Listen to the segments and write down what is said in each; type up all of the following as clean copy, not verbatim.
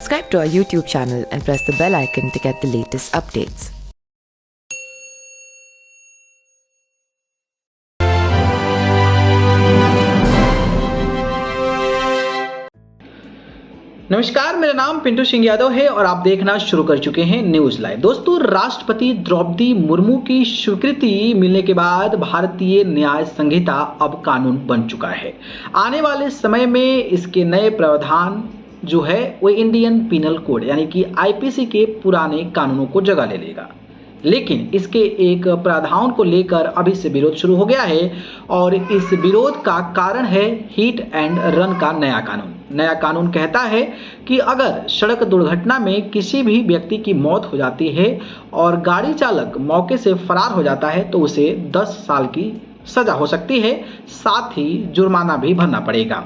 Subscribe to our YouTube channel and press the bell icon to get the latest updates. नमस्कार, मेरा नाम पिंटू सिंह यादव है और आप देखना शुरू कर चुके हैं न्यूज लाइव। दोस्तों, राष्ट्रपति द्रौपदी मुर्मू की स्वीकृति मिलने के बाद भारतीय न्याय संहिता अब कानून बन चुका है। आने वाले समय में इसके नए प्रावधान जो है वो इंडियन पिनल कोड यानी कि आईपीसी के पुराने कानूनों को जगह ले लेगा, लेकिन इसके एक प्रावधान को लेकर अभी से विरोध शुरू हो गया है और इस विरोध का कारण है हिट एंड रन का नया कानून। नया कानून कहता है कि अगर सड़क दुर्घटना में किसी भी व्यक्ति की मौत हो जाती है और गाड़ी चालक मौके से फरार हो जाता है तो उसे 10 साल की सजा हो सकती है, साथ ही जुर्माना भी भरना पड़ेगा।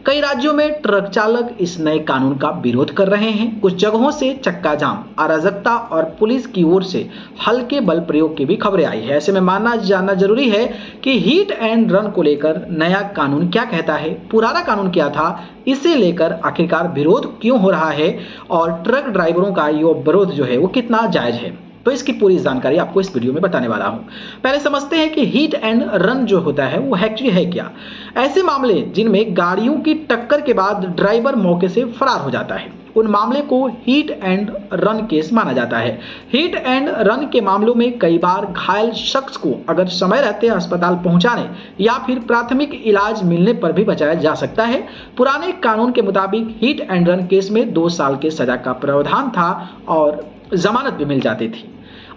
कई राज्यों में ट्रक चालक इस नए कानून का विरोध कर रहे हैं। कुछ जगहों से चक्का जाम, अराजकता और पुलिस की ओर से हल्के बल प्रयोग की भी खबरें आई है। ऐसे में मानना जानना जरूरी है कि हिट एंड रन को लेकर नया कानून क्या कहता है, पुराना कानून क्या था, इसे लेकर आखिरकार विरोध क्यों हो रहा है और ट्रक ड्राइवरों का ये विरोध जो है वो कितना जायज है। तो इसकी पूरी जानकारी आपको इस वीडियो में बताने वाला हूं। पहले समझते हैं कि हिट एंड रन जो होता है वो एक्चुअली है क्या। ऐसे मामले जिनमें गाड़ियों की टक्कर के बाद ड्राइवर मौके से फरार हो जाता है, उन मामले को हिट एंड रन केस माना जाता है। हिट एंड रन के मामलों में कई बार घायल शख्स को अगर समय रहते अस्पताल पहुंचाने या फिर प्राथमिक इलाज मिलने पर भी बचाया जा सकता है। पुराने कानून के मुताबिक हिट एंड रन केस में 2 साल के सजा का प्रावधान था और जमानत भी मिल जाती थी।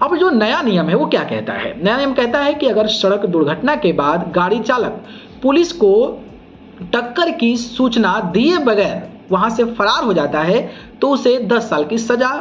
अब जो नया नियम है वो क्या कहता है? नया नियम कहता है कि अगर सड़क दुर्घटना के बाद गाड़ी चालक पुलिस को टक्कर की सूचना दिए बगैर वहां से फरार हो जाता है तो उसे 10 साल की सजा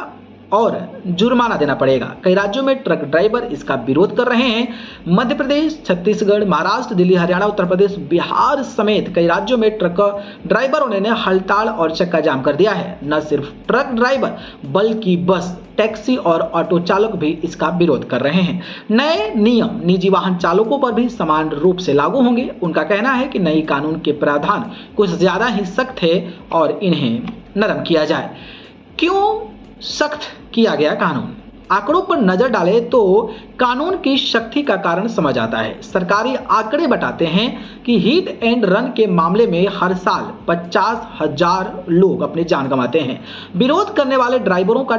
और जुर्माना देना पड़ेगा। कई राज्यों में ट्रक ड्राइवर इसका विरोध कर रहे हैं। मध्य प्रदेश, छत्तीसगढ़, महाराष्ट्र, दिल्ली, हरियाणा, उत्तर प्रदेश, बिहार समेत कई राज्यों में ट्रक ड्राइवरों ने हड़ताल और चक्का जाम कर दिया है। न सिर्फ ट्रक ड्राइवर बल्कि बस, टैक्सी और ऑटो चालक भी इसका विरोध कर रहे हैं। नए नियम निजी वाहन चालकों पर भी समान रूप से लागू होंगे। उनका कहना है कि नई कानून के प्रावधान कुछ ज्यादा ही सख्त है और इन्हें नरम किया जाए। क्यों सख्त किया गया कानून? आंकड़ों पर नजर डालें तो कानून की शक्ति का कारण समझ आता है। सरकारी आंकड़े बताते हैं कि हिट एंड रन के मामले में हर साल 50,000 लोग अपनी जान गंवाते हैं। विरोध करने वाले ड्राइवरों का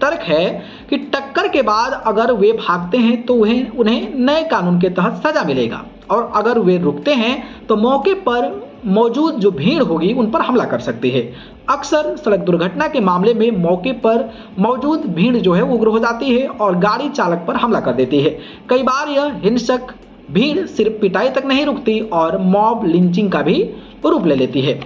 तर्क है कि टक्कर के बाद अगर वे भागते हैं तो उन्हें नए कानून के तहत सजा मिलेगा और अगर वे रुकते हैं तो मौके पर मौजूद जो भीड़ होगी उन पर हमला कर सकती है। अक्सर सड़क दुर्घटना के मामले में मौके पर मौजूद भीड़ जो है वो उग्र हो जाती है और गाड़ी चालक पर हमला कर देती है। कई बार यह हिंसक भीड़ सिर्फ पिटाई तक नहीं रुकती और मॉब लिंचिंग का भी रूप ले लेती है।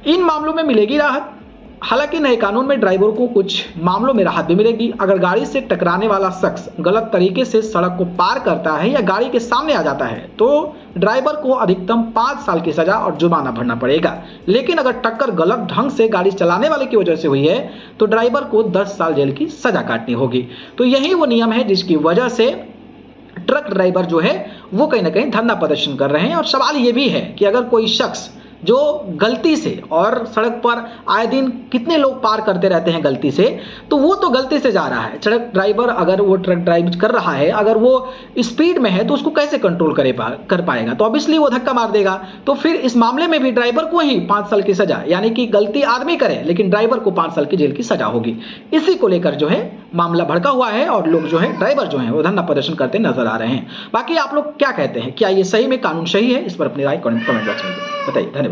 इन मामलों में मिलेगी राहत। हालांकि नए कानून में ड्राइवर को कुछ मामलों में राहत भी मिलेगी। अगर गाड़ी से टकराने वाला शख्स गलत तरीके से सड़क को पार करता है या गाड़ी के सामने आ जाता है तो ड्राइवर को अधिकतम 5 साल की सजा और जुर्माना भरना पड़ेगा। लेकिन अगर टक्कर गलत ढंग से गाड़ी चलाने वाले की वजह से हुई है तो ड्राइवर को 10 साल जेल की सजा काटनी होगी। तो यही वो नियम है जिसकी वजह से ट्रक ड्राइवर जो है वो कहीं ना कहीं धरना प्रदर्शन कर रहे हैं। और सवाल ये भी है कि अगर कोई शख्स जो गलती से, और सड़क पर आए दिन कितने लोग पार करते रहते हैं गलती से, तो वो तो गलती से जा रहा है। ट्रक ड्राइवर अगर वो ट्रक ड्राइव कर रहा है, अगर वो स्पीड में है तो उसको कैसे कंट्रोल कर पाएगा? तो ऑब्वियसली वो धक्का मार देगा। तो फिर इस मामले में भी ड्राइवर को ही 5 साल की सजा, यानी कि गलती आदमी करे लेकिन ड्राइवर को 5 साल की जेल की सजा होगी। इसी को लेकर जो है मामला भड़का हुआ है और लोग जो है ड्राइवर जो है वो धरना प्रदर्शन करते नजर आ रहे हैं। बाकी आप लोग क्या कहते हैं? क्या ये सही में कानून सही है? इस पर अपनी राय कमेंट बॉक्स में बताइए। धन्यवाद।